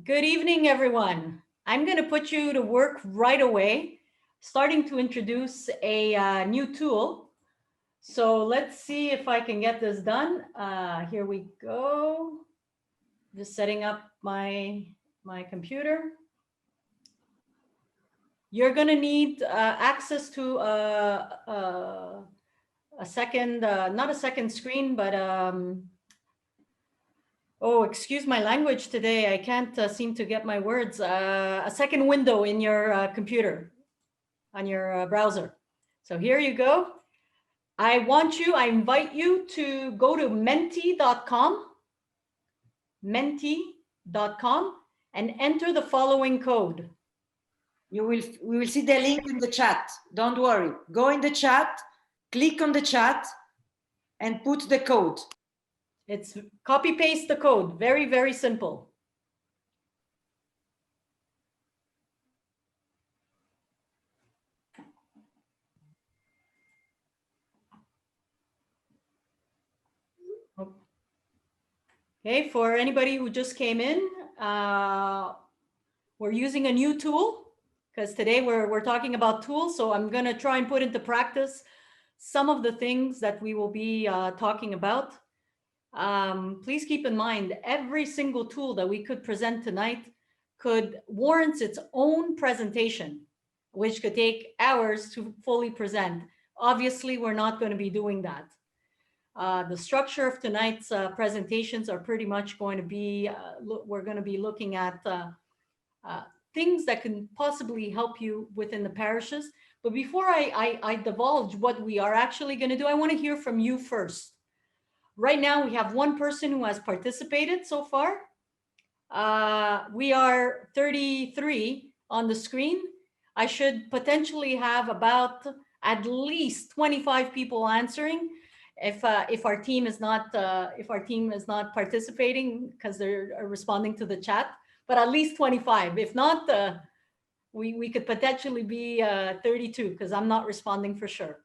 Good evening, everyone. I'm going to put you to work right away, starting to introduce a new tool. So let's see if I can get this done. Here we go. Just setting up my computer. You're going to need access to a second, not a second screen, but oh, excuse my language today. I can't seem to get my words. A second window in your computer, on your browser. So here you go. I invite you to go to menti.com, menti.com, and enter the following code. We will see the link in the chat. Don't worry. Go in the chat, click on the chat, and put the code. It's copy paste the code. Very, very simple. Okay, for anybody who just came in, we're using a new tool because today we're talking about tools. So I'm going to try and put into practice some of the things that we will be talking about. Please keep in mind, every single tool that we could present tonight could warrant its own presentation, which could take hours to fully present. Obviously, we're not going to be doing that. The structure of tonight's presentations are pretty much going to be, we're going to be looking at things that can possibly help you within the parishes. But before I divulge what we are actually going to do, I want to hear from you first. Right now, we have one person who has participated so far. We are 33 on the screen. I should potentially have about at least 25 people answering if our team is not participating because they're responding to the chat, but at least 25. If not, we could potentially be 32 because I'm not responding for sure.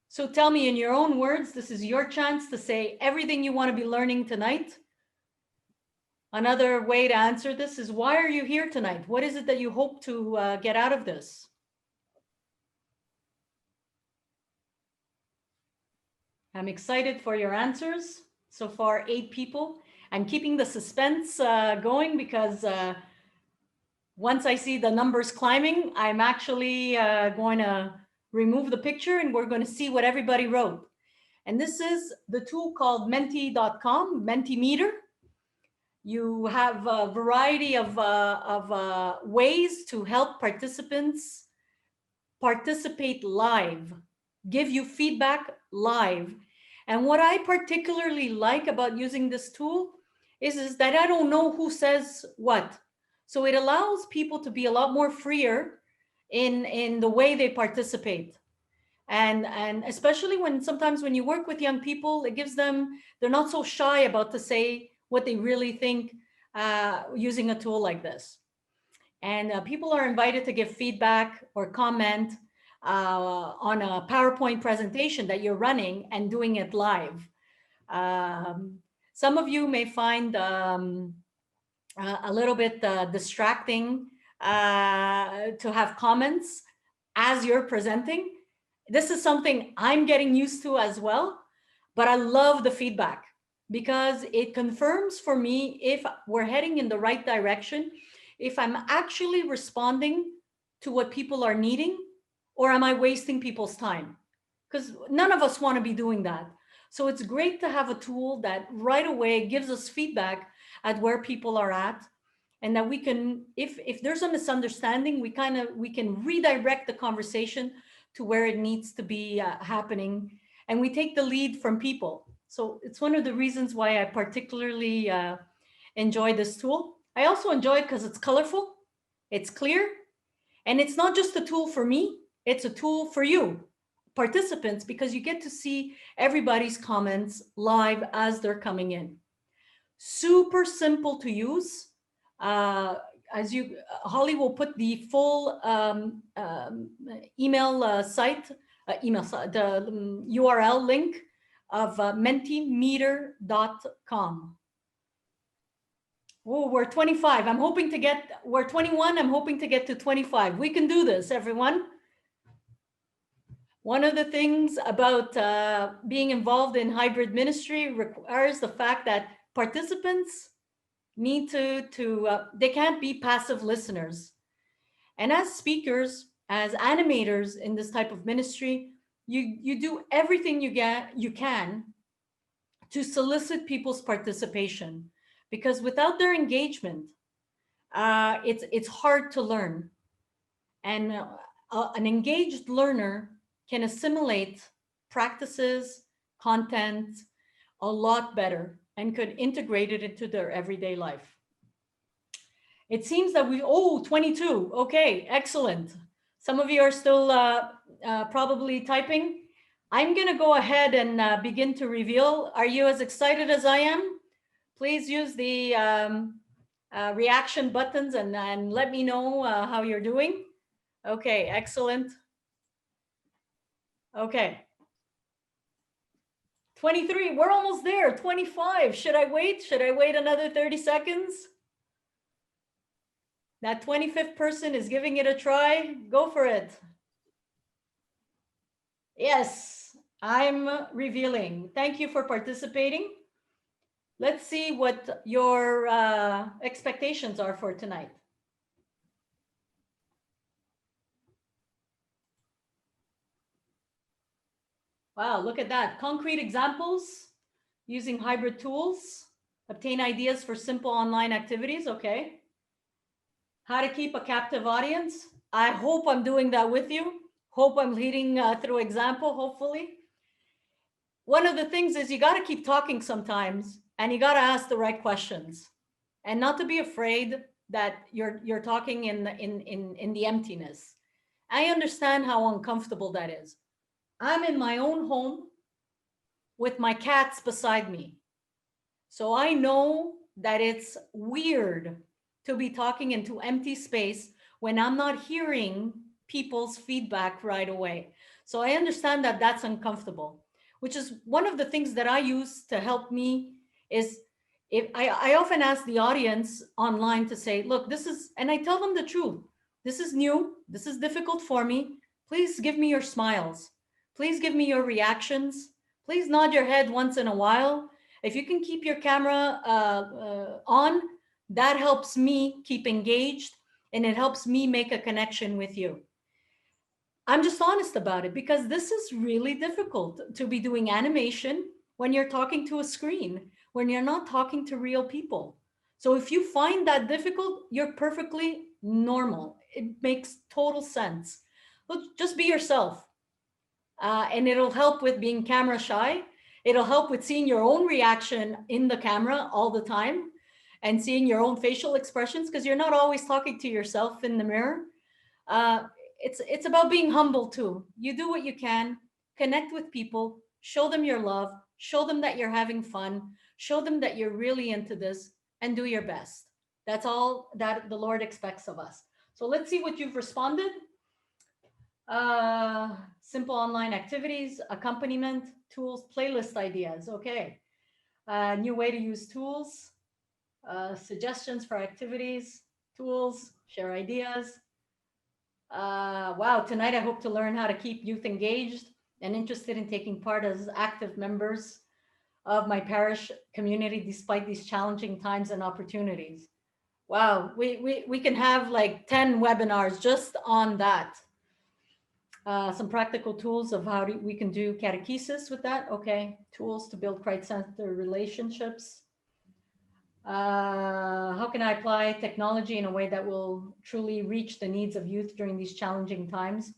So tell me in your own words, this is your chance to say everything you want to be learning tonight. Another way to answer this is, why are you here tonight? What is it that you hope to get out of this? I'm excited for your answers. So far, 8 people. I'm keeping the suspense going because once I see the numbers climbing, I'm actually going to remove the picture and we're going to see what everybody wrote. And this is the tool called menti.com, Mentimeter. You have a variety of ways to help participants participate live, give you feedback live. And what I particularly like about using this tool is that I don't know who says what. So it allows people to be a lot more freer in the way they participate. And especially sometimes when you work with young people, it gives them, they're not so shy about to say what they really think using a tool like this. And people are invited to give feedback or comment on a PowerPoint presentation that you're running and doing it live. Some of you may find a little bit distracting to have comments as you're presenting. This is something I'm getting used to as well, but I love the feedback because it confirms for me if we're heading in the right direction, if I'm actually responding to what people are needing, or am I wasting people's time? Because none of us want to be doing that. So it's great to have a tool that right away gives us feedback at where people are at, and that we can, if there's a misunderstanding, we can redirect the conversation to where it needs to be happening, and we take the lead from people. So it's one of the reasons why I particularly enjoy this tool. I also enjoy it because it's colorful, it's clear, and it's not just a tool for me, it's a tool for you, participants, because you get to see everybody's comments live as they're coming in. Super simple to use. Holly will put the full email site, the URL link of mentimeter.com. Oh, we're 25. I'm hoping to get, we're 21. I'm hoping to get to 25. We can do this, everyone. One of the things about being involved in hybrid ministry requires the fact that participants need they can't be passive listeners. And as speakers, as animators in this type of ministry, you do everything you can to solicit people's participation, because without their engagement, it's hard to learn. And an engaged learner can assimilate practices, content a lot better and could integrate it into their everyday life. It seems that 22. Okay, excellent. Some of you are still probably typing. I'm going to go ahead and begin to reveal. Are you as excited as I am? Please use the reaction buttons and let me know how you're doing. Okay, excellent. Okay. 23, we're almost there. 25, should I wait? Should I wait another 30 seconds? That 25th person is giving it a try. Go for it. Yes, I'm revealing. Thank you for participating. Let's see what your expectations are for tonight. Wow, look at that. Concrete examples using hybrid tools, obtain ideas for simple online activities. Okay. How to keep a captive audience. I hope I'm doing that with you. Hope I'm leading through example, hopefully. One of the things is you got to keep talking sometimes, and you got to ask the right questions, and not to be afraid that you're talking in the emptiness. I understand how uncomfortable that is. I'm in my own home with my cats beside me. So I know that it's weird to be talking into empty space when I'm not hearing people's feedback right away. So I understand that that's uncomfortable, which is one of the things that I use to help me is if I often ask the audience online to say, look, this is, and I tell them the truth. This is new. This is difficult for me. Please give me your smiles. Please give me your reactions. Please nod your head once in a while. If you can keep your camera on, that helps me keep engaged and it helps me make a connection with you. I'm just honest about it because this is really difficult to be doing animation when you're talking to a screen, when you're not talking to real people. So if you find that difficult, you're perfectly normal. It makes total sense. Look, just be yourself. And it'll help with being camera shy. It'll help with seeing your own reaction in the camera all the time and seeing your own facial expressions because you're not always talking to yourself in the mirror. It's about being humble too. You do what you can, connect with people, show them your love, show them that you're having fun, show them that you're really into this, and do your best. That's all that the Lord expects of us. So let's see what you've responded. Simple online activities, accompaniment, tools, playlist ideas. Okay. New way to use tools, suggestions for activities, tools, share ideas. Wow, tonight I hope to learn how to keep youth engaged and interested in taking part as active members of my parish community despite these challenging times and opportunities. Wow, we can have like 10 webinars just on that. Some practical tools of how we can do catechesis with that. Okay, tools to build Christ-centered relationships. How can I apply technology in a way that will truly reach the needs of youth during these challenging times?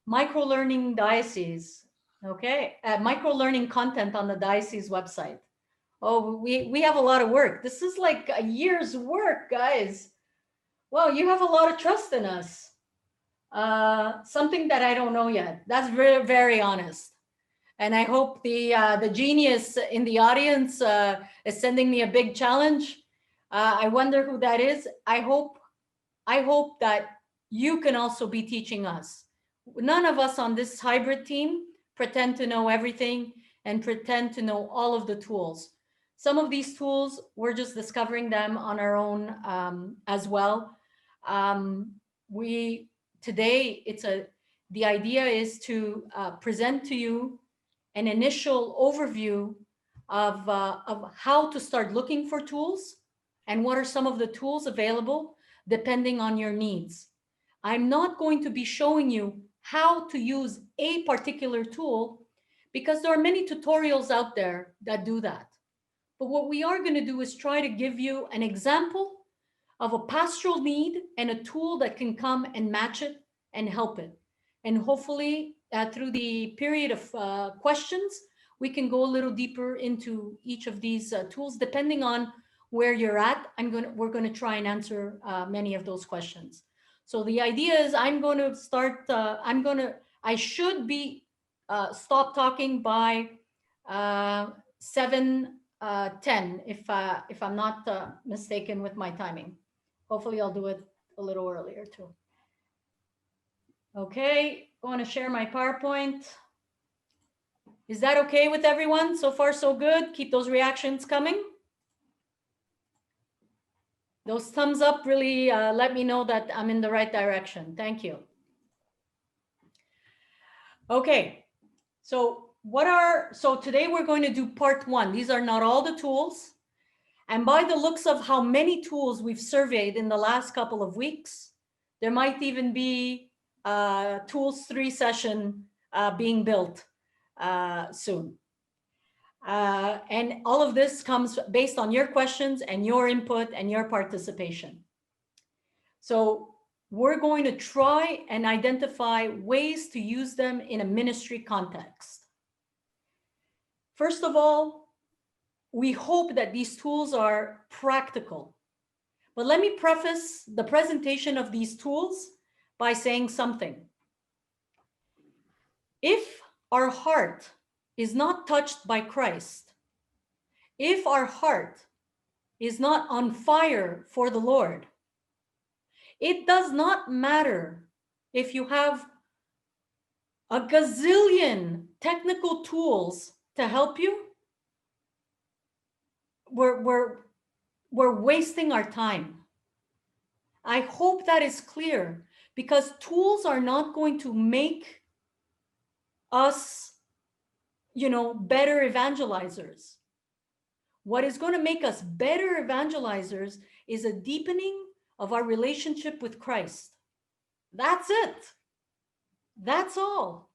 Micro-learning diocese. Okay, micro-learning content on the diocese website. Oh, we have a lot of work. This is like a year's work, guys. Wow, you have a lot of trust in us. Something that I don't know yet. That's very, very honest. And I hope the genius in the audience is sending me a big challenge. I wonder who that is. I hope that you can also be teaching us. None of us on this hybrid team pretend to know everything and pretend to know all of the tools. Some of these tools, we're just discovering them on our own as well. The idea is to present to you an initial overview of how to start looking for tools and what are some of the tools available depending on your needs. I'm not going to be showing you how to use a particular tool because there are many tutorials out there that do that. But what we are going to do is try to give you an example of a pastoral need and a tool that can come and match it and help it. And hopefully through the period of questions, we can go a little deeper into each of these tools, depending on where you're at. We're going to try and answer many of those questions. So the idea is I'm going to start, I should be stop talking by 7:10 if I'm not mistaken with my timing. Hopefully I'll do it a little earlier too. Okay, I want to share my PowerPoint. Is that okay with everyone? So far, so good. Keep those reactions coming. Those thumbs up really let me know that I'm in the right direction. Thank you. Okay, so today we're going to do part one. These are not all the tools. And by the looks of how many tools we've surveyed in the last couple of weeks, there might even be tools 3 session being built soon. And all of this comes based on your questions and your input and your participation. So we're going to try and identify ways to use them in a ministry context. First of all, we hope that these tools are practical. But let me preface the presentation of these tools by saying something. If our heart is not touched by Christ, if our heart is not on fire for the Lord, it does not matter if you have a gazillion technical tools to help you. We're wasting our time. I hope that is clear, because tools are not going to make us, better evangelizers. What is going to make us better evangelizers is a deepening of our relationship with Christ. That's it. That's all.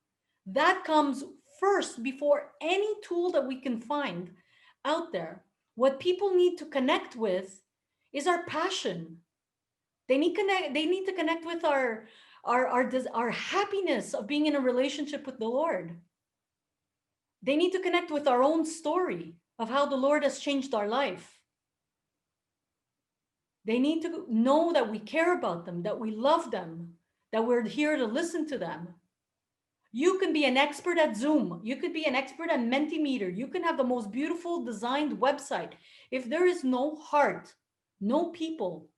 That comes first before any tool that we can find out there. What people need to connect with is our passion. They need to connect with our happiness of being in a relationship with the Lord. They need to connect with our own story of how the Lord has changed our life. They need to know that we care about them, that we love them, that we're here to listen to them. You can be an expert at Zoom. You could be an expert at Mentimeter. You can have the most beautiful designed website. If there is no heart, no people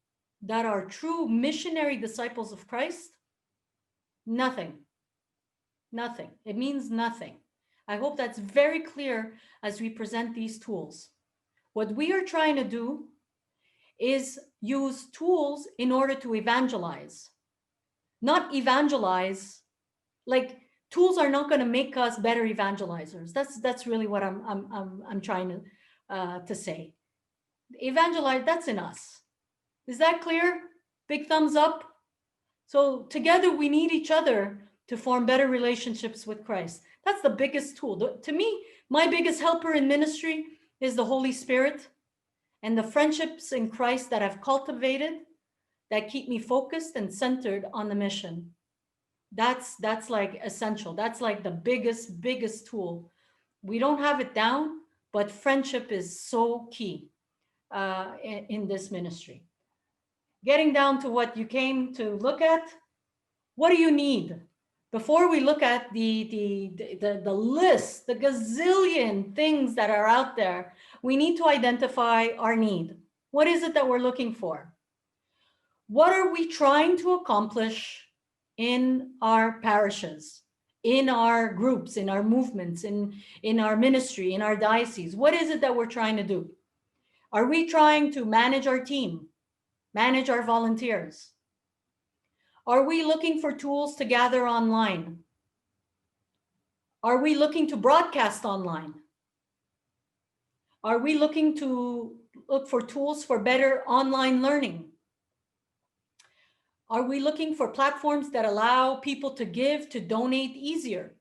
that are true missionary disciples of Christ, nothing. It means nothing. I hope that's very clear as we present these tools. What we are trying to do is use tools in order to evangelize. Not evangelize, like tools are not going to make us better evangelizers. That's really what I'm trying to say. Evangelize, that's in us. Is that clear? Big thumbs up. So together we need each other to form better relationships with Christ. That's the biggest tool. To me, my biggest helper in ministry is the Holy Spirit and the friendships in Christ that I've cultivated that keep me focused and centered on the mission. That's like essential. That's like the biggest tool. We don't have it down, but friendship is so key in this ministry. Getting down to what you came to look at, what do you need? Before we look at the list, the gazillion things that are out there, we need to identify our need. What is it that we're looking for? What are we trying to accomplish in our parishes, in our groups, in our movements, in our ministry, in our diocese? What is it that we're trying to do? Are we trying to manage our team, manage our volunteers? Are we looking for tools to gather online? Are we looking to broadcast online? Are we looking to look for tools for better online learning? Are we looking for platforms that allow people to give, to donate easier?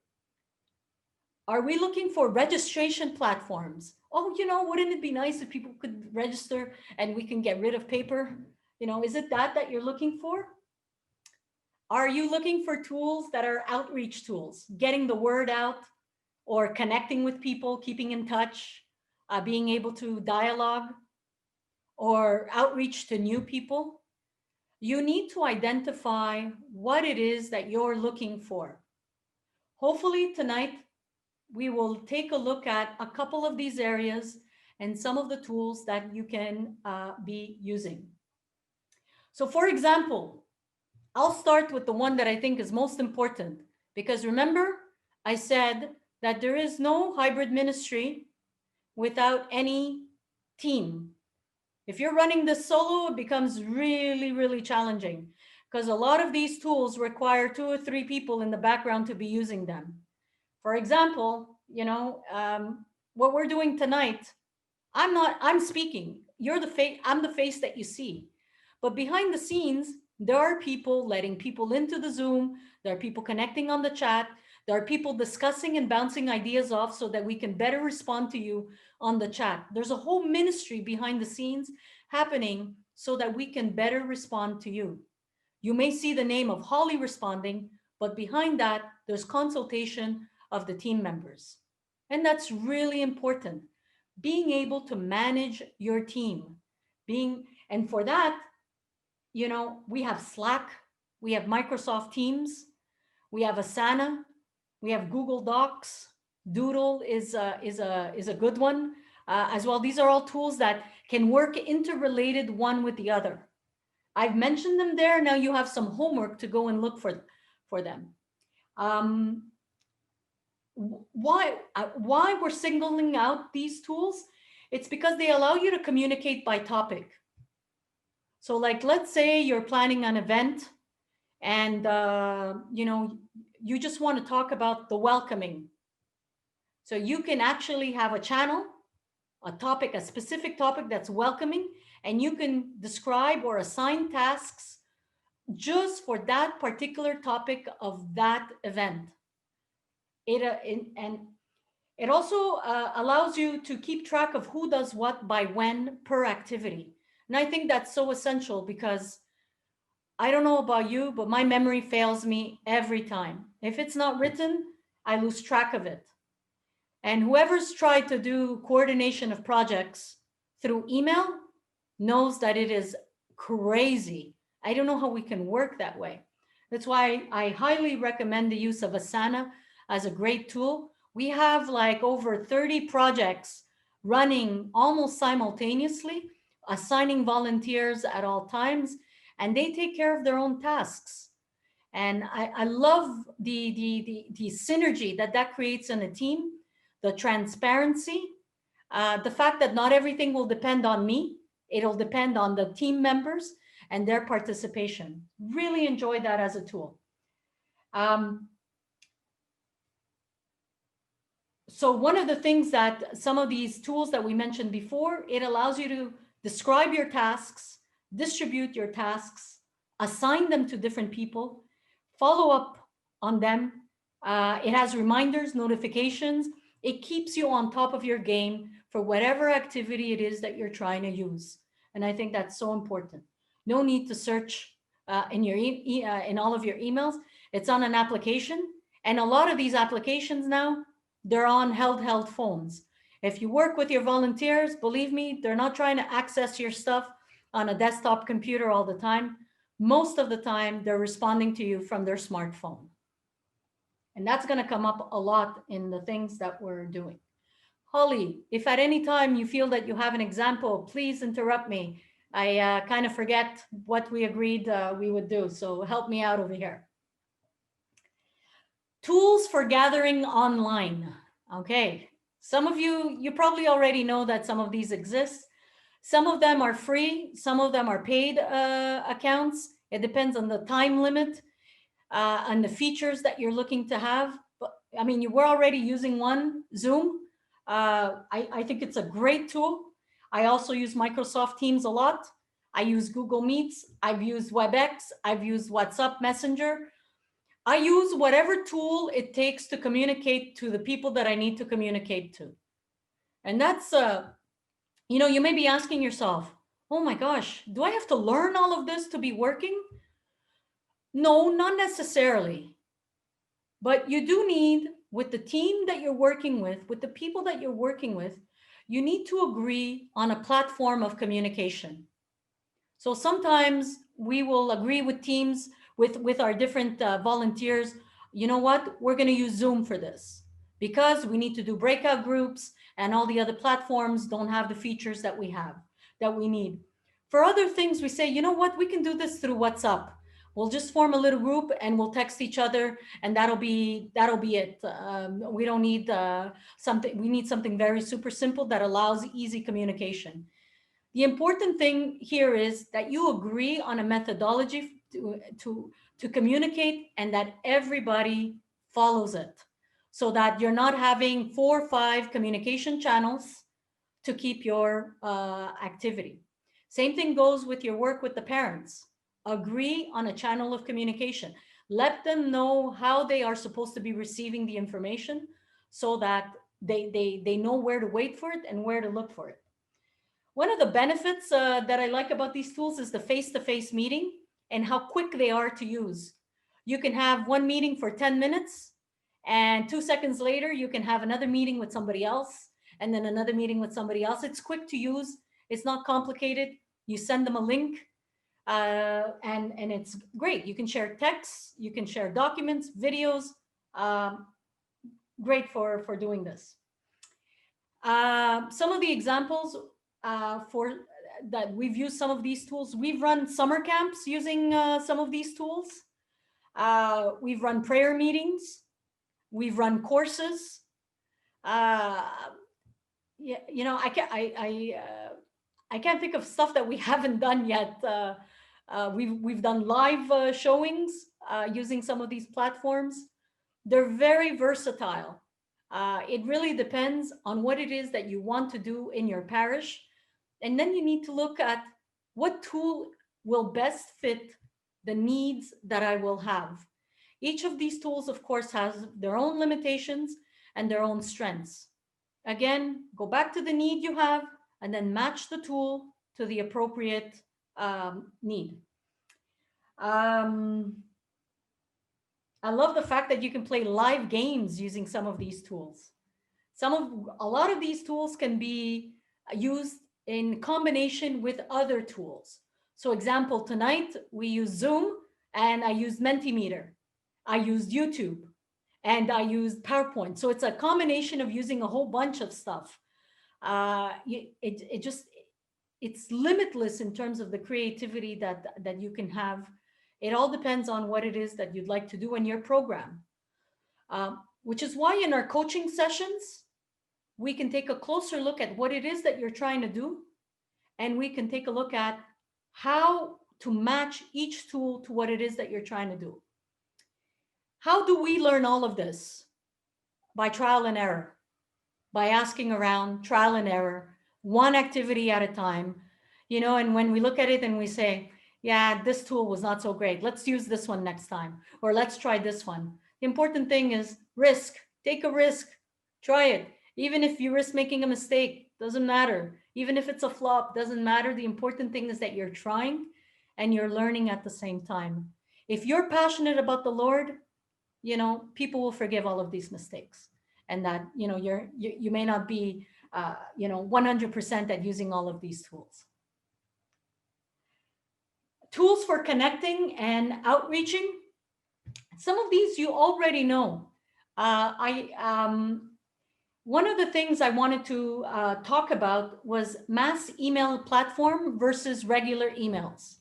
Are we looking for registration platforms? Oh, wouldn't it be nice if people could register and we can get rid of paper? Is it that you're looking for? Are you looking for tools that are outreach tools, getting the word out or connecting with people, keeping in touch, being able to dialogue or outreach to new people? You need to identify what it is that you're looking for. Hopefully tonight, we will take a look at a couple of these areas and some of the tools that you can be using. So for example, I'll start with the one that I think is most important, because remember, I said that there is no hybrid ministry without any team. If you're running this solo, it becomes really, really challenging, because a lot of these tools require 2 or 3 people in the background to be using them. For example, what we're doing tonight, I'm speaking. You're the face, I'm the face that you see. But behind the scenes, there are people letting people into the Zoom. There are people connecting on the chat. There are people discussing and bouncing ideas off so that we can better respond to you on the chat. There's a whole ministry behind the scenes happening so that we can better respond to you. You may see the name of Holly responding, but behind that, there's consultation of the team members. And that's really important. Being able to manage your team. And for that, we have Slack, we have Microsoft Teams, we have Asana, we have Google Docs. Doodle is a good one as well. These are all tools that can work interrelated one with the other. I've mentioned them there. Now you have some homework to go and look for them. Why we're singling out these tools? It's because they allow you to communicate by topic. So like, let's say you're planning an event and, you just want to talk about the welcoming. So you can actually have a channel, a topic, a specific topic that's welcoming, and you can describe or assign tasks just for that particular topic of that event. It also allows you to keep track of who does what by when per activity. And I think that's so essential, because I don't know about you, but my memory fails me every time. If it's not written, I lose track of it. And whoever's tried to do coordination of projects through email knows that it is crazy. I don't know how we can work that way. That's why I highly recommend the use of Asana as a great tool. We have like over 30 projects running almost simultaneously, assigning volunteers at all times, and they take care of their own tasks. And I love the synergy that creates in a team, the transparency, the fact that not everything will depend on me. It'll depend on the team members and their participation. Really enjoy that as a tool. So one of the things that some of these tools that we mentioned before, it allows you to describe your tasks, distribute your tasks, assign them to different people, follow up on them. It has reminders, notifications. It keeps you on top of your game for whatever activity it is that you're trying to use. And I think that's so important. No need to search in all of your emails. It's on an application. And a lot of these applications now, they're on held phones. If you work with your volunteers, believe me, they're not trying to access your stuff on a desktop computer all the time. Most of the time, they're responding to you from their smartphone. And that's going to come up a lot in the things that we're doing. Holly, if at any time you feel that you have an example, please interrupt me. I kind of forget what we agreed we would do. So help me out over here. Tools for gathering online. Okay, some of you probably already know that some of these exist. Some of them are free, some of them are paid accounts. It depends on the time limit and the features that you're looking to have. But I mean, you were already using one, Zoom. I think it's a great tool. I also use Microsoft Teams a lot. I use Google Meets. I've used WebEx. I've used WhatsApp Messenger. I use whatever tool it takes to communicate to the people that I need to communicate to. And that's, you may be asking yourself, oh my gosh, do I have to learn all of this to be working? No, not necessarily. But you do need, with the team that you're working with the people that you're working with, you need to agree on a platform of communication. So sometimes we will agree with teams, with our different volunteers, you know what, we're going to use Zoom for this because we need to do breakout groups and all the other platforms don't have the features that we have, that we need. For other things, we say, you know what, we can do this through WhatsApp. We'll just form a little group and we'll text each other and that'll be it. We don't need something, we need something very super simple that allows easy communication. The important thing here is that you agree on a methodology to communicate and that everybody follows it so that you're not having 4 or 5 communication channels to keep your activity. Same thing goes with your work with the parents. Agree on a channel of communication. Let them know how they are supposed to be receiving the information so that they know where to wait for it and where to look for it. One of the benefits that I like about these tools is the face-to-face meeting and how quick they are to use. You can have one meeting for 10 minutes and 2 seconds later, you can have another meeting with somebody else and then another meeting with somebody else. It's quick to use. It's not complicated. You send them a link and it's great. You can share texts, you can share documents, videos. Great for doing this. Some of the examples for that we've used some of these tools. We've run summer camps using some of these tools. We've run prayer meetings. We've run courses. Yeah, I can't think of stuff that we haven't done yet. We've done live showings using some of these platforms. They're very versatile. It really depends on what it is that you want to do in your parish. And then you need to look at what tool will best fit the needs that I will have. Each of these tools, of course, has their own limitations and their own strengths. Again, go back to the need you have and then match the tool to the appropriate need. I love the fact that you can play live games using some of these tools. A lot of these tools can be used in combination with other tools. So example, tonight we use Zoom and I used Mentimeter. I used YouTube and I used PowerPoint. So it's a combination of using a whole bunch of stuff. It's limitless in terms of the creativity that you can have. It all depends on what it is that you'd like to do in your program, which is why in our coaching sessions, we can take a closer look at what it is that you're trying to do. And we can take a look at how to match each tool to what it is that you're trying to do. How do we learn all of this? By trial and error, by asking around, trial and error, one activity at a time, and when we look at it and we say, yeah, this tool was not so great. Let's use this one next time, or let's try this one. The important thing is risk. Take a risk. Try it. Even if you risk making a mistake, doesn't matter. Even if it's a flop, doesn't matter. The important thing is that you're trying and you're learning at the same time. If you're passionate about the Lord, people will forgive all of these mistakes, and that you may not be 100% at using all of these tools. Tools for connecting and outreaching. Some of these you already know. One of the things I wanted to talk about was mass email platform versus regular emails.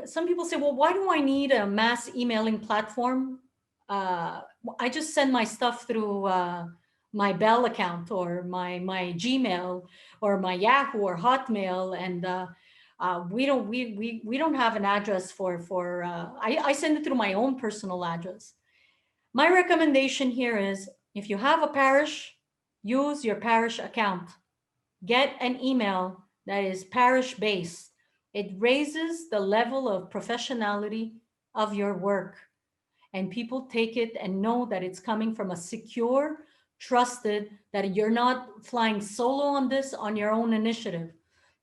Some people say, well, why do I need a mass emailing platform? I just send my stuff through my Bell account or my Gmail or my Yahoo or Hotmail, and we don't have an address for. I send it through my own personal address. My recommendation here is, if you have a parish, use your parish account. Get an email that is parish based. It raises the level of professionality of your work, and people take it and know that it's coming from a secure, trusted, that you're not flying solo on this on your own initiative,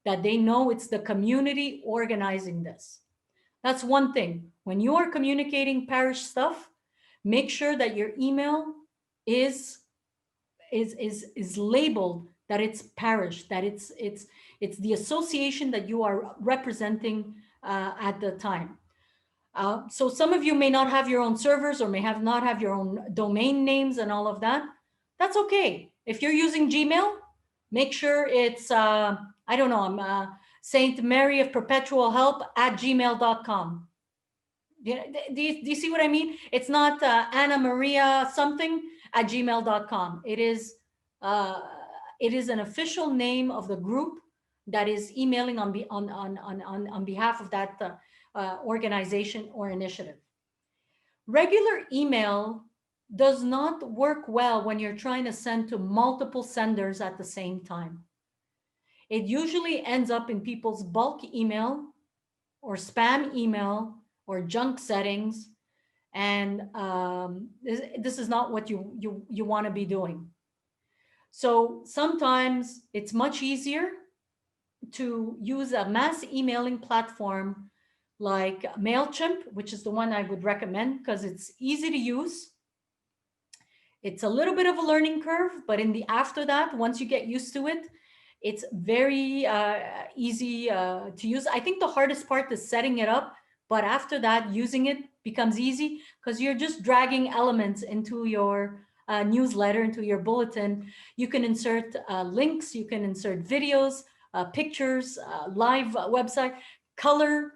that they know it's the community organizing this. That's one thing. When you are communicating parish stuff, make sure that your email is labeled that it's parish, that it's the association that you are representing at the time. So some of you may not have your own servers or may not have your own domain names and all of that. That's okay. If you're using Gmail, make sure it's, I don't know, I'm Saint Mary of Perpetual Help at gmail.com. Do you see what I mean? It's not Anna Maria something at gmail.com. It is an official name of the group that is emailing on behalf of that organization or initiative. Regular email does not work well when you're trying to send to multiple senders at the same time. It usually ends up in people's bulk email or spam email or junk settings, and this is not what you want to be doing. So sometimes it's much easier to use a mass emailing platform like MailChimp, which is the one I would recommend because it's easy to use. It's a little bit of a learning curve, but after that, once you get used to it, it's very easy to use. I think the hardest part is setting it up, but after that, using it becomes easy because you're just dragging elements into your newsletter, into your bulletin. You can insert links, you can insert videos, pictures, live website, color.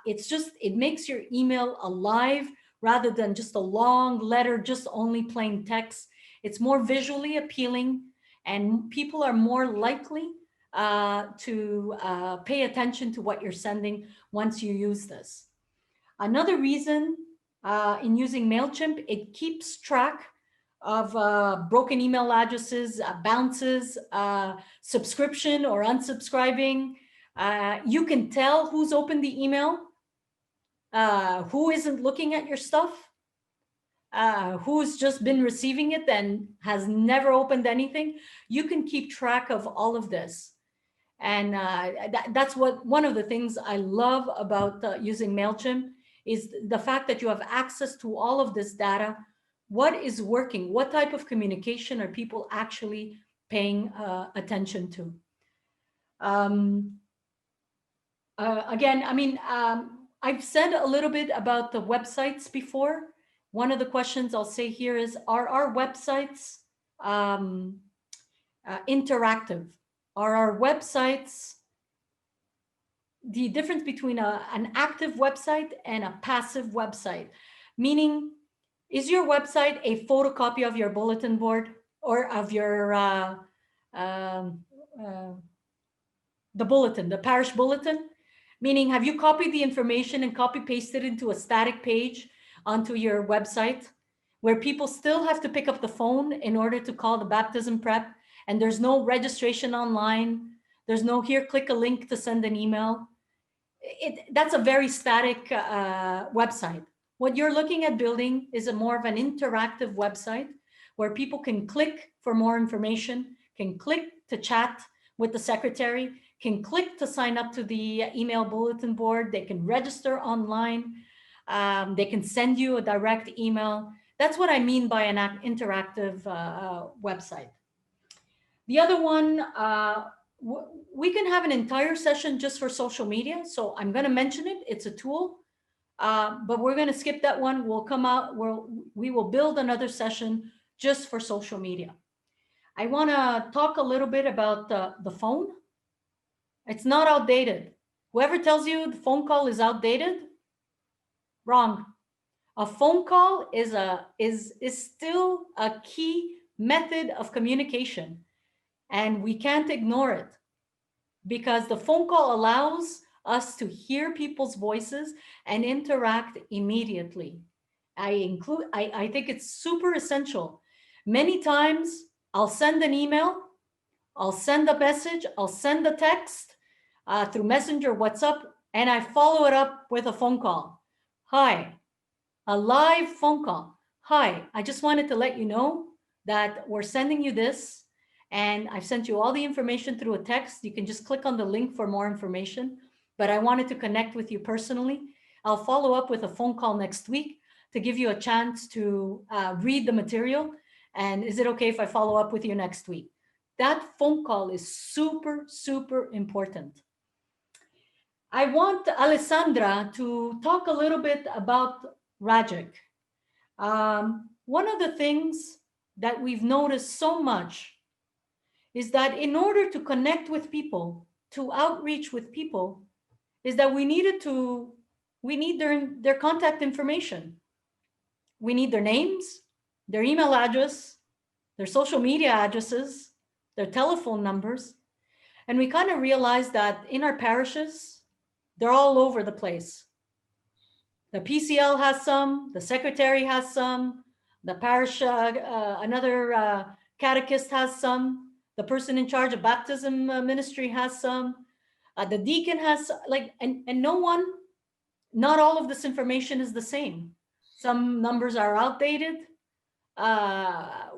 It makes your email alive rather than just a long letter, just only plain text. It's more visually appealing, and people are more likely to pay attention to what you're sending once you use this. Another reason in using MailChimp, it keeps track of broken email addresses, bounces, subscription or unsubscribing. You can tell who's opened the email, who isn't looking at your stuff, who's just been receiving it and has never opened anything. You can keep track of all of this. And that's one of the things I love about using MailChimp is the fact that you have access to all of this data. What is working? What type of communication are people actually paying attention to? Again, I mean, I've said a little bit about the websites before. One of the questions I'll say here is, are our websites interactive? Are our websites, the difference between an active website and a passive website? Meaning, is your website a photocopy of your bulletin board or of your the bulletin, the parish bulletin? Meaning, have you copied the information and copy pasted into a static page onto your website where people still have to pick up the phone in order to call the baptism prep, and there's no registration online? There's no here, click a link to send an email. That's a very static website. What you're looking at building is more of an interactive website where people can click for more information, can click to chat with the secretary, can click to sign up to the email bulletin board. They can register online. They can send you a direct email. That's what I mean by an interactive website. The other one, we can have an entire session just for social media. So I'm going to mention it. It's a tool, but we're going to skip that one. We'll come out, we will build another session just for social media. I want to talk a little bit about the phone. It's not outdated. Whoever tells you the phone call is outdated, wrong. A phone call is still a key method of communication, and we can't ignore it, because the phone call allows us to hear people's voices and interact immediately. I think it's super essential. Many times I'll send an email, I'll send a message, I'll send a text through Messenger, WhatsApp, and I follow it up with a phone call. Hi, a live phone call. Hi, I just wanted to let you know that we're sending you this, and I've sent you all the information through a text. You can just click on the link for more information, but I wanted to connect with you personally. I'll follow up with a phone call next week to give you a chance to read the material. And is it okay if I follow up with you next week? That phone call is super, super important. I want Alessandra to talk a little bit about Rajic. One of the things that we've noticed so much is that in order to connect with people, to outreach with people, is that we need their contact information. We need their names, their email address, their social media addresses, their telephone numbers. And we kind of realized that in our parishes, they're all over the place. The PCL has some, the secretary has some, the parish, another catechist has some, the person in charge of baptism ministry has some, the deacon has, like, and no one, not all of this information is the same. Some numbers are outdated.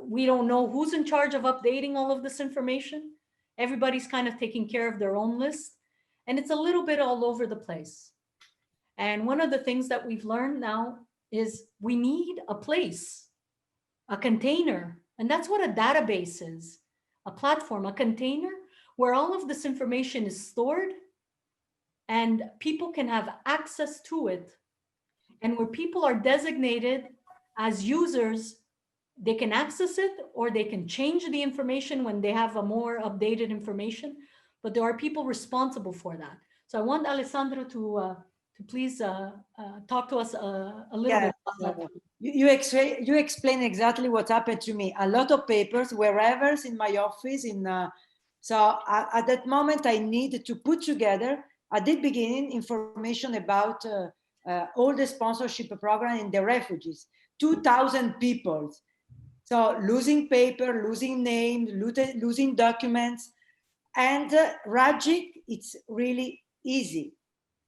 We don't know who's in charge of updating all of this information. Everybody's kind of taking care of their own list, and it's a little bit all over the place. And one of the things that we've learned now is we need a place, a container. And that's what a database is, a platform, a container where all of this information is stored and people can have access to it. And where people are designated as users, they can access it or they can change the information when they have a more updated information. But there are people responsible for that. So I want Alessandro to please talk to us a little bit about that. You explain exactly what happened to me. A lot of papers, wherever in my office. So at that moment, I needed to put together at the beginning information about all the sponsorship program in the refugees. 2,000 people. So losing paper, losing names, losing documents, and Rajic, it's really easy.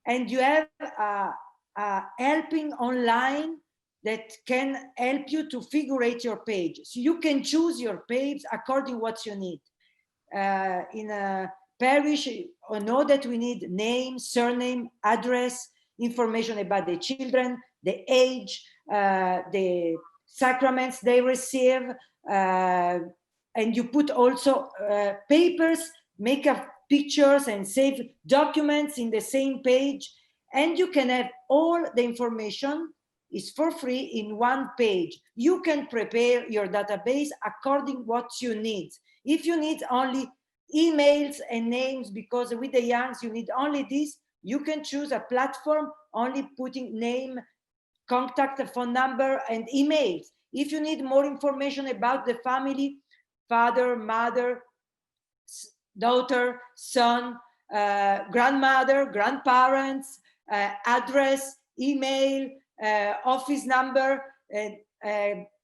And you have helping online that can help you to figure out your page. So you can choose your page according to what you need. In a parish, or know that we need name, surname, address, information about the children, the age, the sacraments they receive, and you put also papers, make up pictures and save documents in the same page, and you can have all the information is for free in one page. You can prepare your database according what you need. If you need only emails and names, because with the youngs you need only this, you can choose a platform only putting name, contact, phone number, and emails. If you need more information about the family, father, mother, daughter, son, grandmother, grandparents, address, email, office number,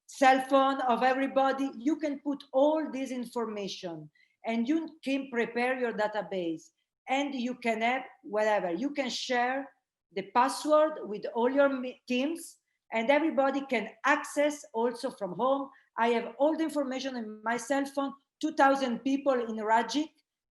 cell phone of everybody, you can put all this information and you can prepare your database, and you can have whatever. You can share the password with all your teams, and everybody can access also from home. I have all the information in my cell phone, 2,000 people in Rajic.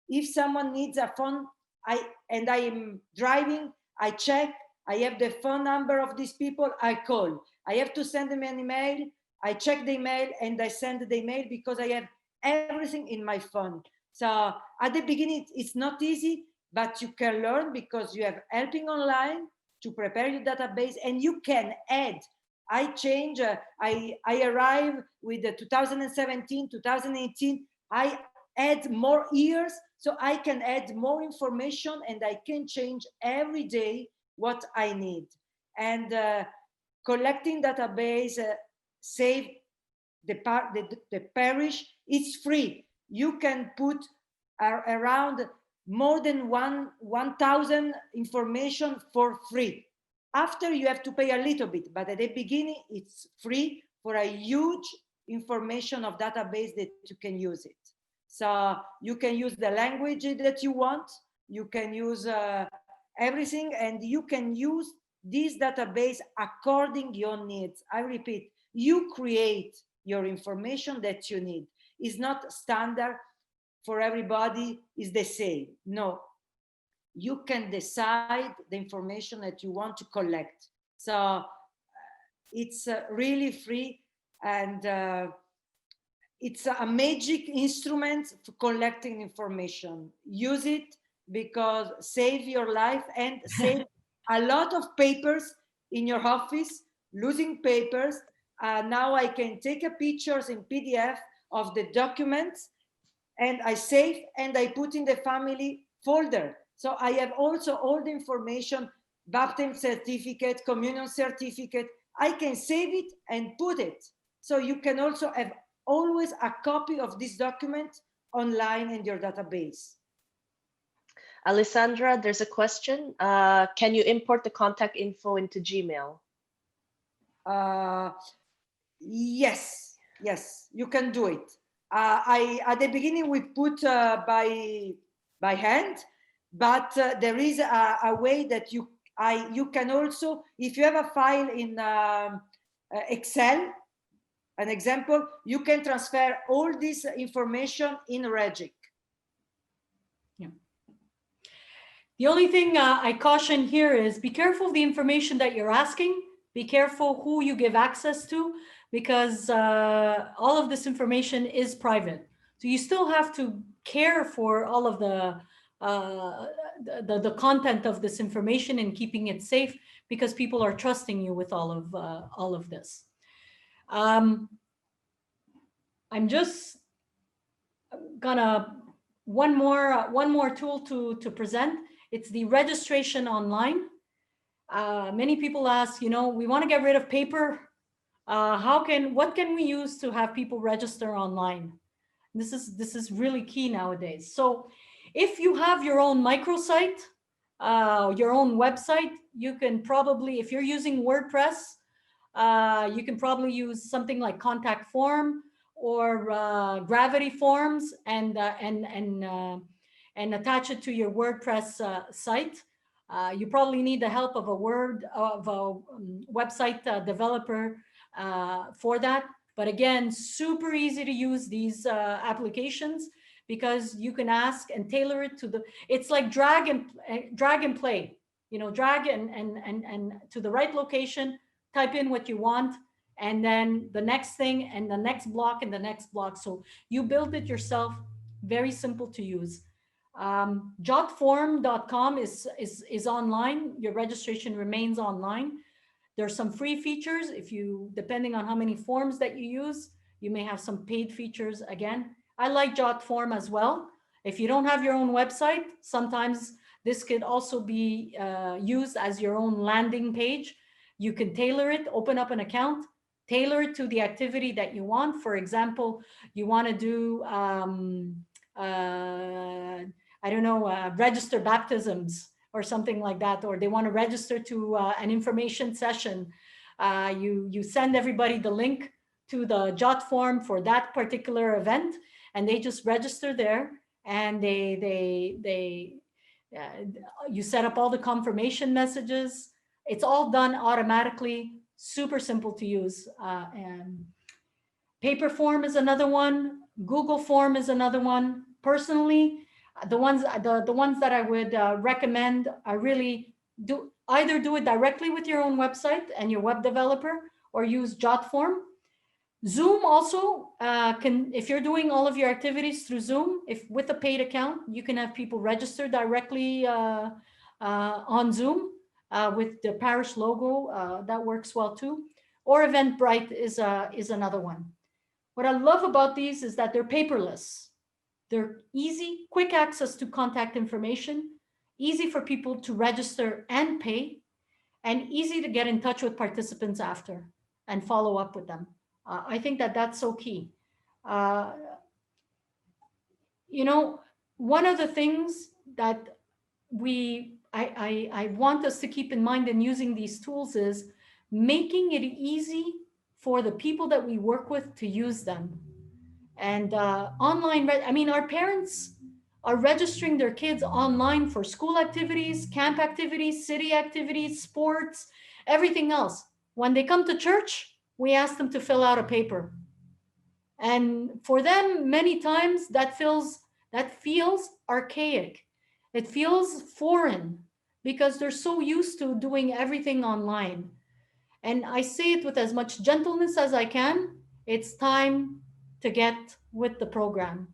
If someone needs a phone, I am driving, I check, I have the phone number of these people, I call. I have to send them an email, I check the email and I send the email because I have everything in my phone. So at the beginning, it's not easy, but you can learn because you have helping online to prepare your database, and you can add. I change, I arrive with the 2017, 2018, I add more years, so I can add more information and I can change every day what I need. And collecting database, save the parish, it's free. You can put around more than 1,000 information for free. After you have to pay a little bit, but at the beginning it's free for a huge information of database that you can use it. So you can use the language that you want, you can use everything, and you can use this database according to your needs. I repeat, you create your information that you need. It's not standard for everybody, is the same. No, you can decide the information that you want to collect. So it's really free, and it's a magic instrument for collecting information. Use it, because save your life and save a lot of papers in your office, losing papers. Now I can take a pictures in PDF of the documents, and I save and I put in the family folder. So I have also all the information, baptism certificate, communion certificate. I can save it and put it. So you can also have always a copy of this document online in your database. Alessandra, there's a question. Can you import the contact info into Gmail? Yes, you can do it. At the beginning we put by hand, but there is a way that you can also, if you have a file in Excel, an example, you can transfer all this information in Regic. Yeah. The only thing I caution here is be careful of the information that you're asking. Be careful who you give access to, because all of this information is private. So you still have to care for all of the content of this information and keeping it safe, because people are trusting you with all of this. I'm just gonna one more tool to present. It's the registration online. Many people ask, we want to get rid of paper. What can we use to have people register online? This is really key nowadays. So if you have your own microsite, your own website, you can probably, if you're using WordPress, you can probably use something like Contact Form or Gravity Forms, and attach it to your WordPress site. You probably need the help of a website developer for that. But again, super easy to use these applications, because you can ask and tailor it to it's like drag and play, drag and to the right location, type in what you want, and then the next thing and the next block and the next block. So you build it yourself, very simple to use. Jotform.com is online. Your registration remains online. There's some free features. Depending on how many forms that you use, you may have some paid features. Again, I like Jotform as well. If you don't have your own website, sometimes this could also be used as your own landing page. You can tailor it, open up an account, tailor it to the activity that you want. For example, you want to do register baptisms or something like that, or they want to register to an information session. You send everybody the link to the Jotform for that particular event, and they just register there, and you set up all the confirmation messages. It's all done automatically, super simple to use. And Paper Form is another one. Google Form is another one. Personally, the ones that I would recommend are really either do it directly with your own website and your web developer, or use Jotform. Zoom also can, if you're doing all of your activities through Zoom, with a paid account, you can have people register directly on Zoom with the parish logo. That works well too. Or Eventbrite is another one. What I love about these is that they're paperless. They're easy, quick access to contact information, easy for people to register and pay. and easy to get in touch with participants after and follow up with them. I think that that's so key. Uh, you know, one of the things that I want us to keep in mind in using these tools is making it easy for the people that we work with to use them. And online, I mean, our parents are registering their kids online for school activities, camp activities, city activities, sports, everything else. When they come to church, we ask them to fill out a paper. And for them, many times that feels archaic. It feels foreign because they're so used to doing everything online. And I say it with as much gentleness as I can. It's time to get with the program.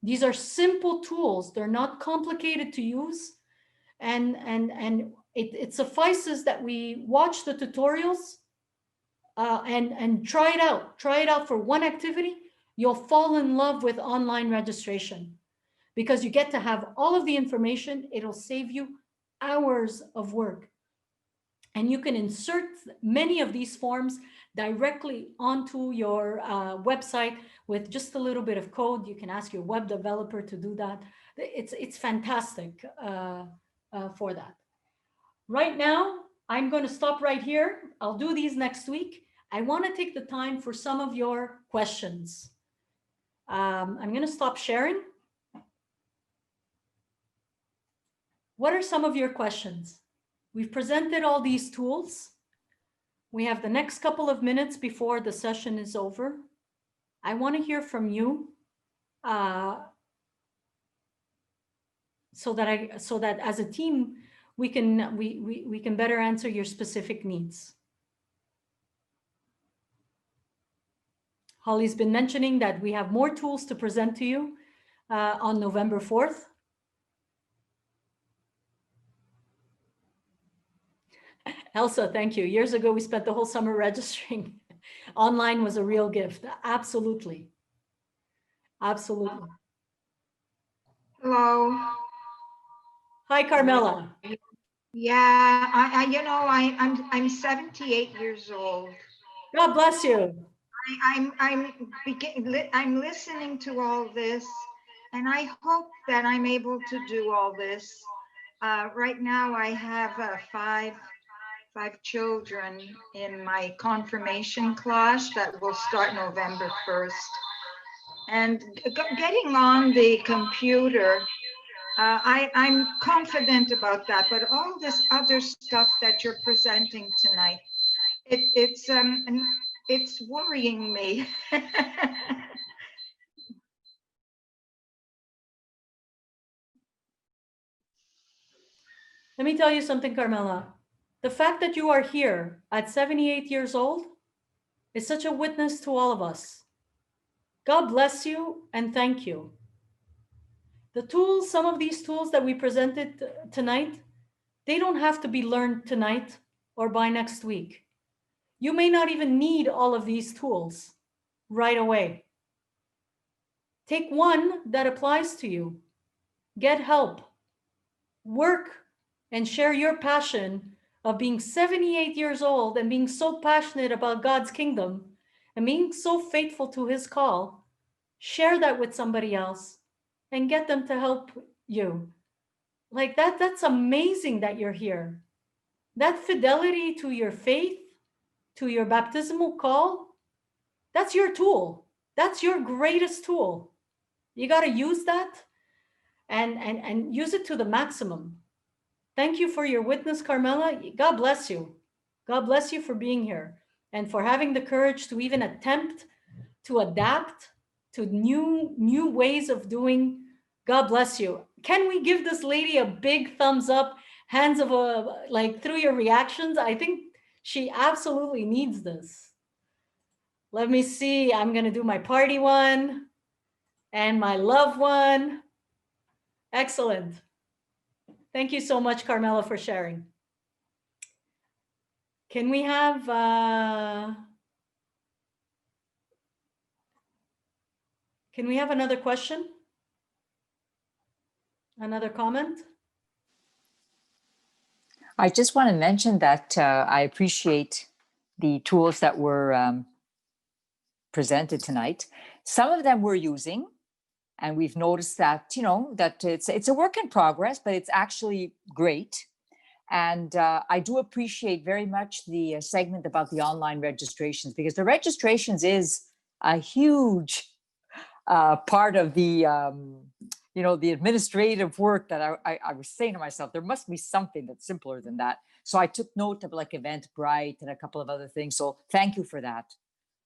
These are simple tools. They're not complicated to use. And it suffices that we watch the tutorials and try it out. Try it out for one activity. You'll fall in love with online registration because you get to have all of the information. It'll save you hours of work. And you can insert many of these forms directly onto your website with just a little bit of code. You can ask your web developer to do that. It's fantastic for that. Right now, I'm going to stop right here. I'll do these next week. I want to take the time for some of your questions. I'm going to stop sharing. What are some of your questions? We've presented all these tools. We have the next couple of minutes before the session is over. I want to hear from you so that as a team we can better answer your specific needs. Holly's been mentioning that we have more tools to present to you on November 4th. Elsa, thank you. Years ago, we spent the whole summer registering. Online was a real gift. Absolutely. Absolutely. Hello. Hi, Carmela. Yeah, I'm 78 years old. God bless you. I'm listening to all this, and I hope that I'm able to do all this. Right now, I have five children in my confirmation class that will start November 1st. And getting on the computer, I'm confident about that, but all this other stuff that you're presenting tonight, it's worrying me. Let me tell you something, Carmela. The fact that you are here at 78 years old is such a witness to all of us. God bless you and thank you. The tools, some of these tools that we presented tonight, they don't have to be learned tonight or by next week. You may not even need all of these tools right away. Take one that applies to you. Get help. Work and share your passion of being 78 years old and being so passionate about God's kingdom and being so faithful to his call. Share that with somebody else and get them to help you. Like that's amazing that you're here. That fidelity to your faith, to your baptismal call, that's your tool. That's your greatest tool. You got to use that and use it to the maximum. Thank you for your witness, Carmela. God bless you. God bless you for being here and for having the courage to even attempt to adapt to new ways of doing. God bless you. Can we give this lady a big thumbs up, hands of a, like through your reactions? I think she absolutely needs this. Let me see. I'm going to do my party one and my love one. Excellent. Thank you so much, Carmela, for sharing. Can we have another question? Another comment? I just want to mention that I appreciate the tools that were presented tonight. Some of them we're using, and we've noticed that, that it's a work in progress, but it's actually great. And I do appreciate very much the segment about the online registrations, because the registrations is a huge part of the the administrative work that I was saying to myself, there must be something that's simpler than that. So I took note of like Eventbrite and a couple of other things. So thank you for that.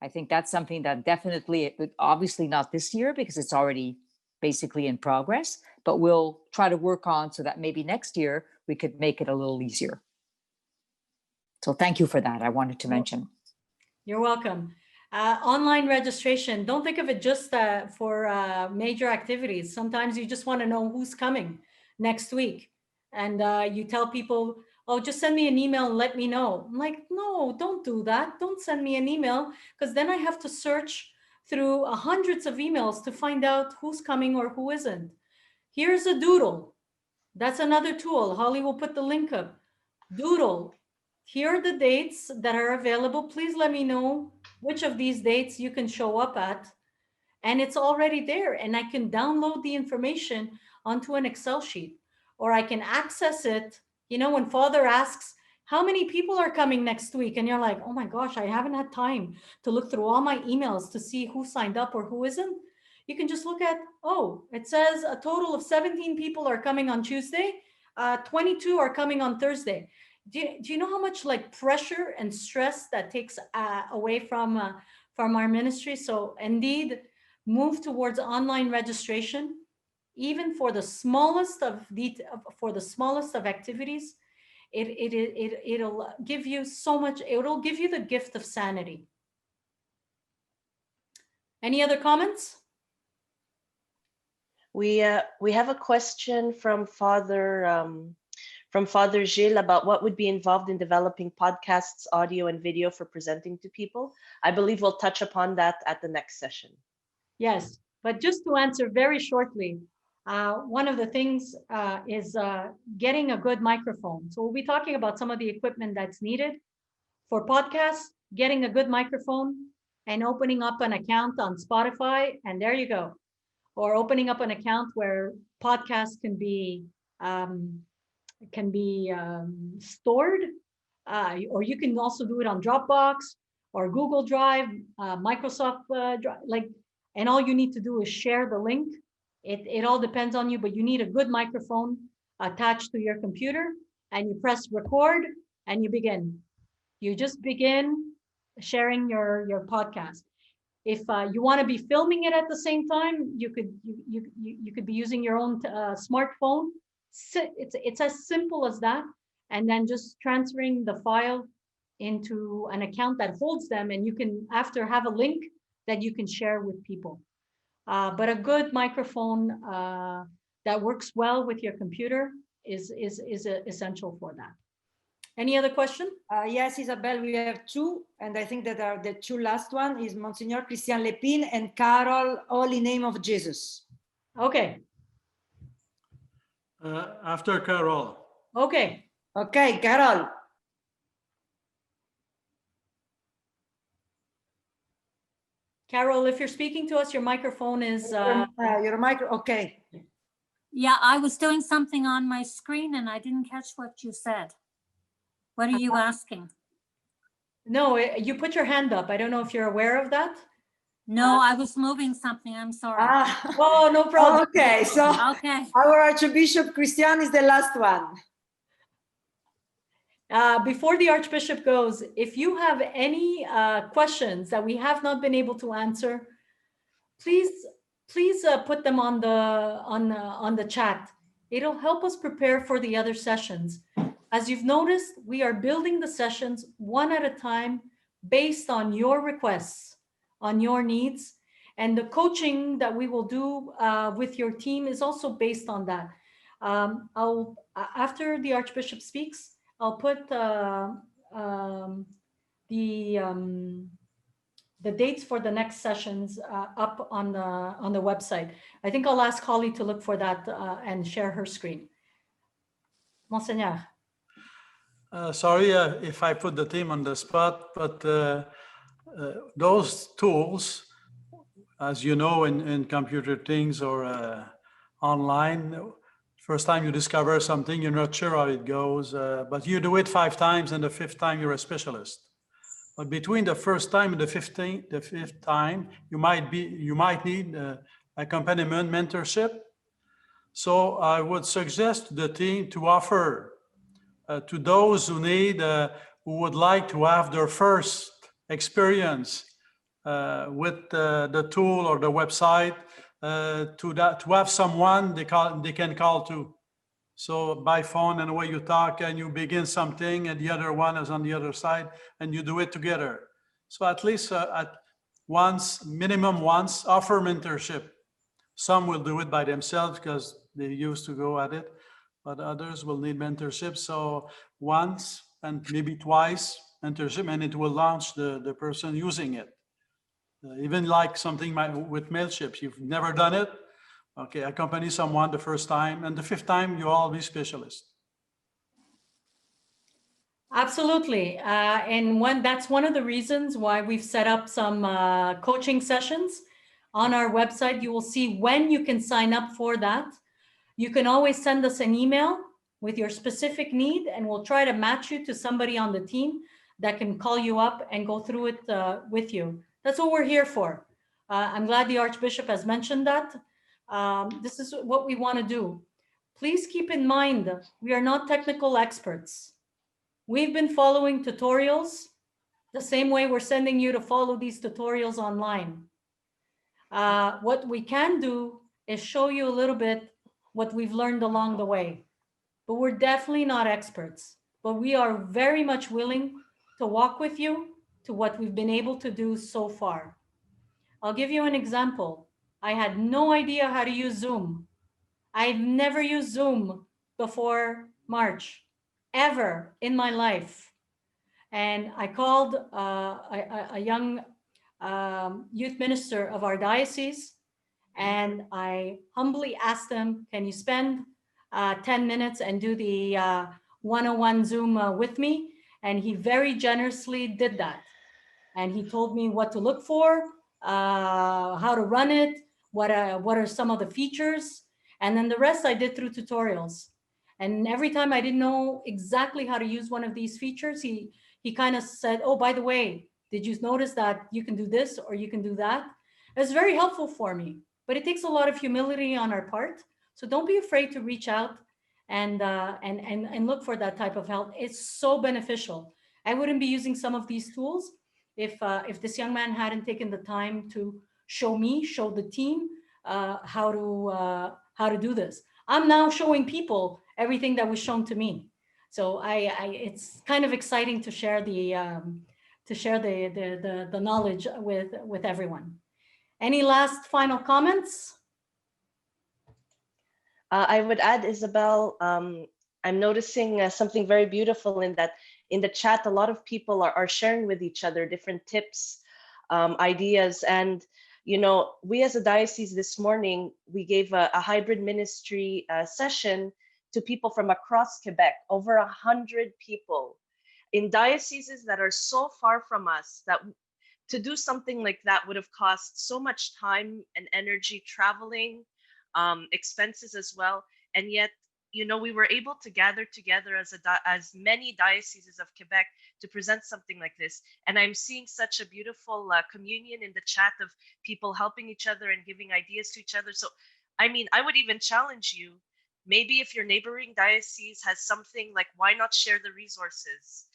I think that's something that definitely, obviously not this year because it's already basically in progress, but we'll try to work on so that maybe next year we could make it a little easier. So thank you for that. I wanted to mention. You're welcome. Online registration, don't think of it just for major activities. Sometimes you just want to know who's coming next week. And you tell people, oh, just send me an email and let me know. I'm like, no, don't do that. Don't send me an email, because then I have to search through hundreds of emails to find out who's coming or who isn't. Here's a doodle. That's another tool. Holly will put the link up. Doodle. Here are the dates that are available. Please let me know which of these dates you can show up at. And it's already there. And I can download the information onto an Excel sheet, or I can access it. When Father asks, how many people are coming next week? And you're like, oh my gosh, I haven't had time to look through all my emails to see who signed up or who isn't. You can just look at, oh, it says a total of 17 people are coming on Tuesday. 22 are coming on Thursday. Do you know how much like pressure and stress that takes away from our ministry? So indeed, move towards online registration, even for the smallest of activities. It'll give you so much. It'll give you the gift of sanity. Any other comments? We have a question from Father Gilles about what would be involved in developing podcasts, audio and video for presenting to people. I believe we'll touch upon that at the next session. Yes, but just to answer very shortly, one of the things is getting a good microphone. So we'll be talking about some of the equipment that's needed for podcasts, getting a good microphone and opening up an account on Spotify, and there you go. Or opening up an account where podcasts can be stored, or you can also do it on Dropbox or Google Drive, Microsoft Drive, and all you need to do is share the link. It all depends on you, but you need a good microphone attached to your computer, and you press record and you begin. You just begin sharing your podcast. If you want to be filming it at the same time, you could be using your own smartphone. It's as simple as that, and then just transferring the file into an account that holds them, and you can after have a link that you can share with people. But a good microphone that works well with your computer is essential for that. Any other question? Yes, Isabel, we have two, and I think that are the two last one is Monsignor Christian Lepine and Carol, all in name of Jesus. Okay. After Carol. Okay. Okay, Carol. Carol, if you're speaking to us, your microphone is... your micro, okay. Yeah, I was doing something on my screen and I didn't catch what you said. What are you asking? No, you put your hand up. I don't know if you're aware of that. No, I was moving something. I'm sorry. Oh, no problem. Okay, so Okay. our Archbishop Christian is the last one. Before the Archbishop goes, if you have any questions that we have not been able to answer, please put them on the chat. It'll help us prepare for the other sessions. As you've noticed, we are building the sessions one at a time based on your requests, on your needs. And the coaching that we will do with your team is also based on that. After the Archbishop speaks, I'll put the dates for the next sessions up on the website. I think I'll ask Holly to look for that and share her screen. Monseigneur. Sorry if I put the team on the spot, but those tools, as you know, in computer things or online, first time you discover something, you're not sure how it goes, but you do it 5 times, and the 5th time you're a specialist. But between the first time and the 5th time, you might need accompaniment, mentorship. So I would suggest to the team to offer to those who who would like to have their first experience with the tool or the website, to have someone they can call to. So by phone, and the way you talk and you begin something and the other one is on the other side and you do it together. So at least minimum once, offer mentorship. Some will do it by themselves because they used to go at it, but others will need mentorship. So once and maybe twice mentorship, and it will launch the person using it. Even like something with MailChimp, you've never done it. Okay, accompany someone the first time, and the 5th time you all be specialist. Absolutely. And that's one of the reasons why we've set up some coaching sessions on our website. You will see when you can sign up for that. You can always send us an email with your specific need, and we'll try to match you to somebody on the team that can call you up and go through it with you. That's what we're here for. I'm glad the Archbishop has mentioned that. This is what we want to do. Please keep in mind, we are not technical experts. We've been following tutorials the same way we're sending you to follow these tutorials online. What we can do is show you a little bit what we've learned along the way, but we're definitely not experts. But we are very much willing to walk with you to what we've been able to do so far. I'll give you an example. I had no idea how to use Zoom. I've never used Zoom before March, ever in my life. And I called a young youth minister of our diocese, and I humbly asked him, can you spend 10 minutes and do the 101 Zoom with me? And he very generously did that. And he told me what to look for, how to run it, what are some of the features. And then the rest I did through tutorials. And every time I didn't know exactly how to use one of these features, he kind of said, oh, by the way, did you notice that you can do this or you can do that? It's very helpful for me, but it takes a lot of humility on our part. So don't be afraid to reach out and look for that type of help. It's so beneficial. I wouldn't be using some of these tools if this young man hadn't taken the time to show the team how to do this. I'm now showing people everything that was shown to me. So it's kind of exciting to share the knowledge with everyone. Any last final comments? I would add, Isabel, I'm noticing something very beautiful in that in the chat, a lot of people are sharing with each other different tips, ideas. And, you know, we as a diocese this morning, we gave a hybrid ministry session to people from across Quebec, over 100 people in dioceses that are so far from us that to do something like that would have cost so much time and energy traveling, expenses as well. And yet, you know, we were able to gather together as many dioceses of Quebec to present something like this. And I'm seeing such a beautiful communion in the chat of people helping each other and giving ideas to each other. So, I mean, I would even challenge you, maybe if your neighboring diocese has something, like, why not share the resources?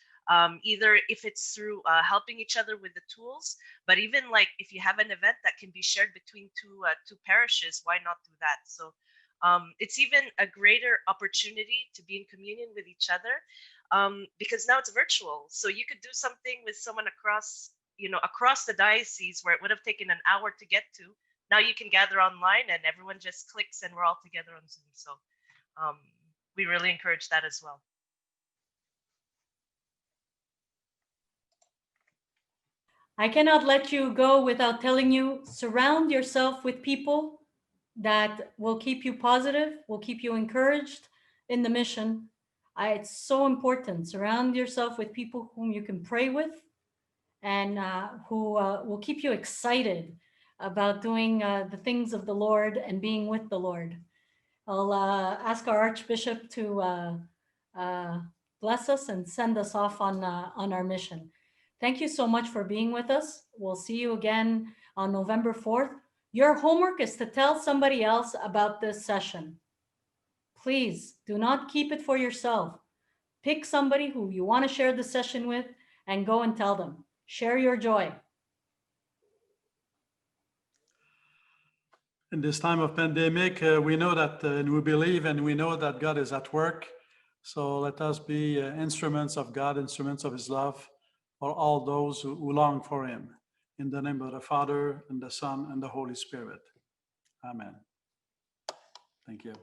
Either if it's through helping each other with the tools, but even like if you have an event that can be shared between two parishes, why not do that? So it's even a greater opportunity to be in communion with each other, because now it's virtual. So you could do something with someone across the diocese where it would have taken an hour to get to. Now you can gather online and everyone just clicks and we're all together on Zoom. So we really encourage that as well. I cannot let you go without telling you, surround yourself with people that will keep you positive, will keep you encouraged in the mission. It's so important. Surround yourself with people whom you can pray with and who will keep you excited about doing the things of the Lord and being with the Lord. I'll ask our Archbishop to bless us and send us off on our mission. Thank you so much for being with us. We'll see you again on November 4th. Your homework is to tell somebody else about this session. Please do not keep it for yourself. Pick somebody who you want to share the session with and go and tell them. Share your joy. In this time of pandemic, we know that and we believe and we know that God is at work. So let us be instruments of God, instruments of his love for all those who long for him. In the name of the Father and the Son and the Holy Spirit. Amen. Thank you.